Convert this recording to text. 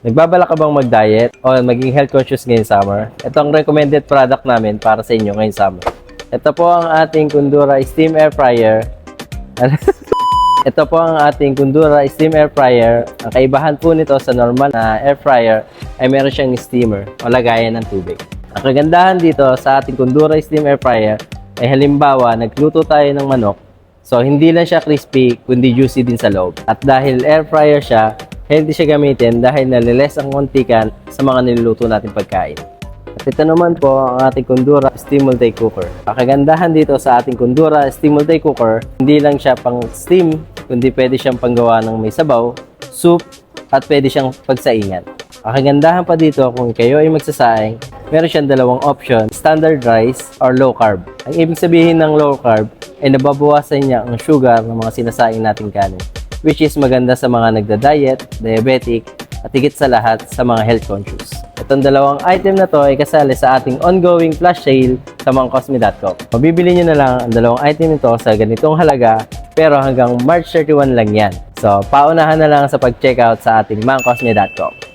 Nagbabalak ka bang mag-diet o maging health conscious ngayong summer? Ito ang recommended product namin para sa inyo ngayong summer. Ito po ang ating Kundura Steam Air Fryer. Ito po ang ating Kundura Steam Air Fryer. Ang kaibahan po nito sa normal na air fryer ay meron siyang steamer o lagayan ng tubig. Ang kagandahan dito sa ating Kundura Steam Air Fryer ay halimbawa nagluto tayo ng manok. So hindi lang siya crispy kundi juicy din sa loob. At dahil air fryer siya, healthy siya gamitin dahil naliles ang muntikan sa mga niluluto natin pagkain. At ito naman po ang ating Kundura Steam Multi-Cooker. Ang kagandahan dito sa ating Kundura Steam Multi-Cooker, hindi lang siya pang steam, kundi pwede siyang panggawa ng may sabaw, soup, at pwede siyang pagsaingan. Ang kagandahan pa dito kung kayo ay magsasaing, meron siyang dalawang option, standard rice or low carb. Ang ibig sabihin ng low carb ay nababawasan niya ang sugar ng mga sinasaing nating kanin, which is maganda sa mga nagda-diet, diabetic, at higit sa lahat sa mga health conscious. Itong dalawang item na to ay kasali sa ating ongoing flash sale sa mangcosme.com. Mabibili nyo na lang ang dalawang item nito sa ganitong halaga, pero hanggang March 31 lang yan. So, paunahan na lang sa pag-checkout sa ating mangcosme.com.